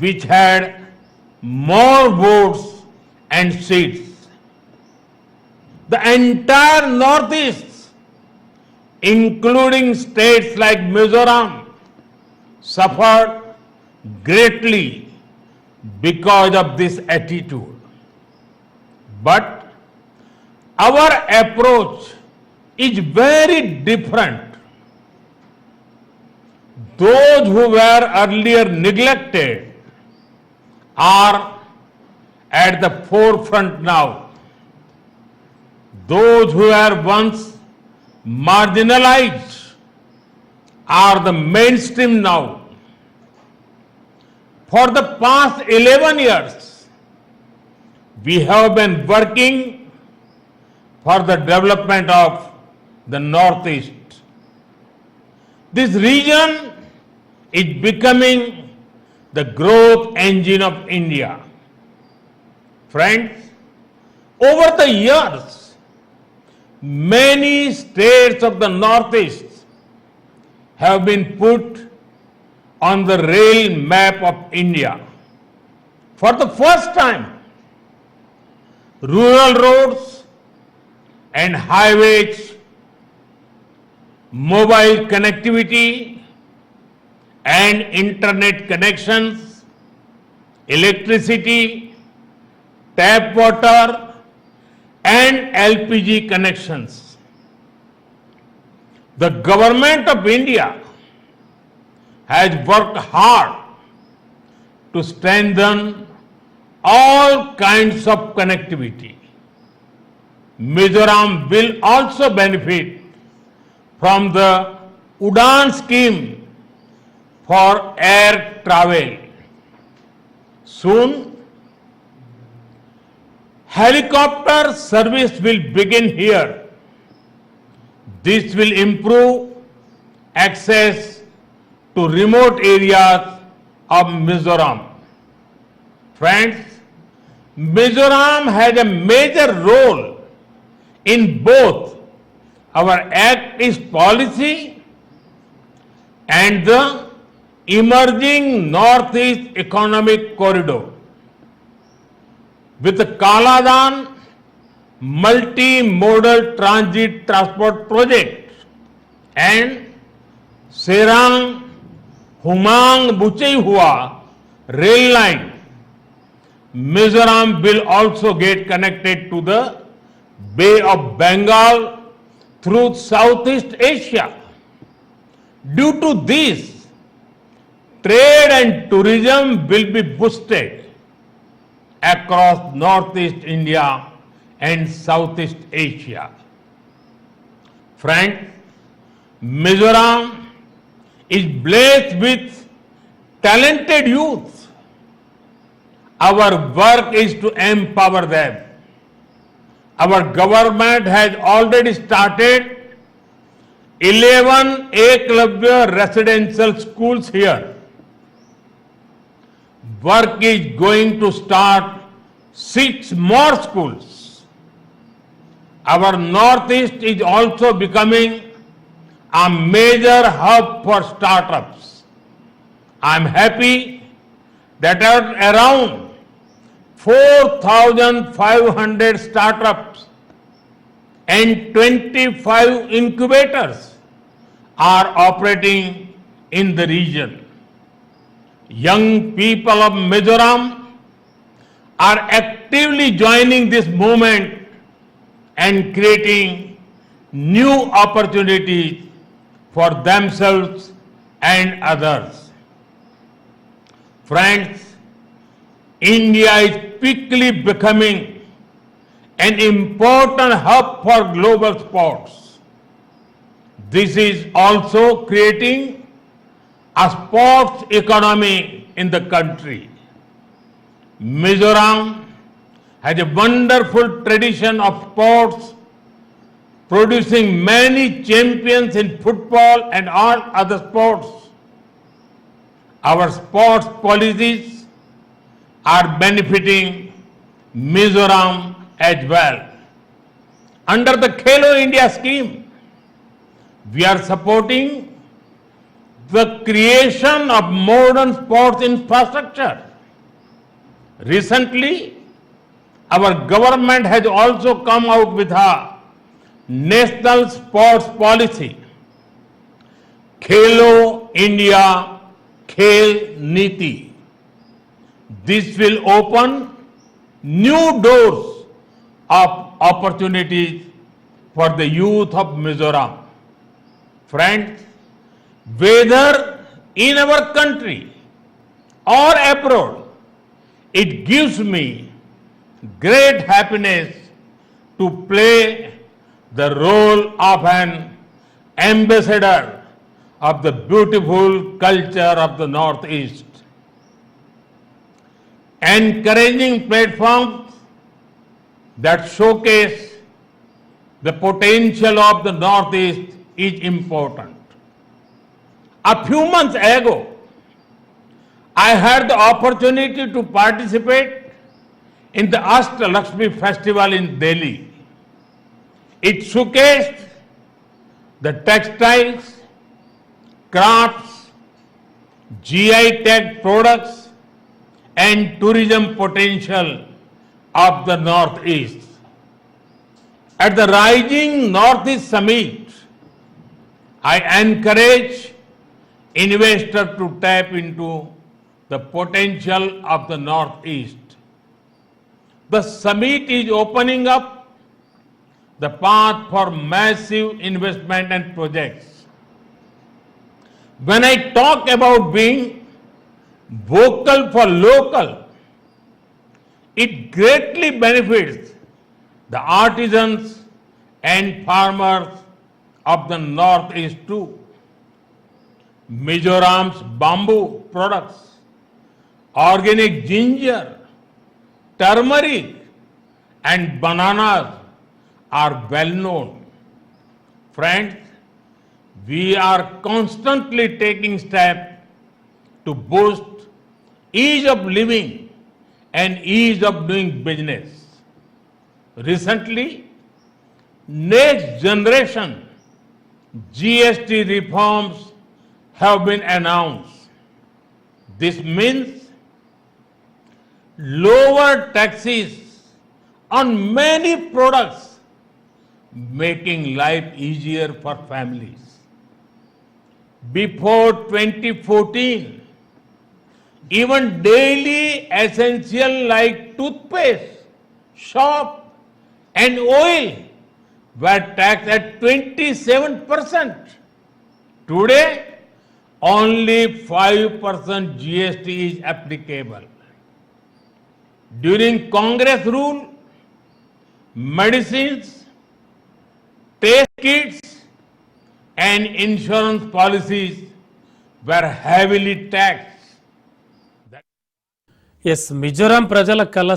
which had more votes and seats. The entire Northeast, including states like Mizoram, suffered greatly because of this attitude. But our approach is very different. Those who were earlier neglected are at the forefront now. Those who were once marginalized are the mainstream now. For the past 11 years, we have been working for the development of the Northeast. This region is becoming the growth engine of India. Friends, over the years, many states of the Northeast have been put on the rail map of India. For the first time, rural roads and highways, mobile connectivity and internet connections, electricity, tap water and LPG connections. The government of India has worked hard to strengthen all kinds of connectivity. Mizoram will also benefit from the Udan scheme for air travel. Soon, helicopter service will begin here. This will improve access to remote areas of Mizoram. Friends, Mizoram has a major role in both our Act East policy and the emerging Northeast Economic Corridor. With the Kaladan multi-modal transit transport project and Serang Humang Buchehua rail line, Mizoram will also get connected to the Bay of Bengal through Southeast Asia. Due to this, trade and tourism will be boosted across Northeast India and Southeast Asia. Friends, Mizoram is blessed with talented youth. Our work is to empower them. Our government has already started 11 Eklavya residential schools here. Work is going to start 6 more schools. Our Northeast is also becoming a major hub for startups. I am happy that around 4,500 startups and 25 incubators are operating in the region. Young people of Mizoram are actively joining this movement and creating new opportunities for themselves and others. Friends, India is quickly becoming an important hub for global sports. This is also creating a sports economy in the country. Mizoram has a wonderful tradition of sports, producing many champions in football and all other sports. Our sports policies are benefiting Mizoram as well. Under the Khelo India scheme, we are supporting the creation of modern sports infrastructure. Recently, our government has also come out with a national sports policy, Khelo India Khel Niti. This will open new doors of opportunities for the youth of Mizoram. Friends, whether in our country or abroad, it gives me great happiness to play the role of an ambassador of the beautiful culture of the Northeast. Encouraging platforms that showcase the potential of the Northeast is important. A few months ago, I had the opportunity to participate in the Ashtalakshmi festival in Delhi. It showcased the textiles, crafts, GI tag products, and tourism potential of the Northeast. At the Rising Northeast Summit, I encourage investors to tap into the potential of the Northeast. The summit is opening up the path for massive investment and projects. When I talk about being vocal for local, it greatly benefits the artisans and farmers of the Northeast too. Mizoram's bamboo products, organic ginger, turmeric, and bananas are well known. Friends, we are constantly taking steps to boost ease of living and ease of doing business. Recently, next generation GST reforms have been announced. This means lower taxes on many products, making life easier for families. Before 2014, even daily essential like toothpaste, soap, and oil were taxed at 27%. Today, only 5% GST is applicable. During Congress rule, medicines, test kits, and insurance policies were heavily taxed. Yes Mizoram ప్రజల కల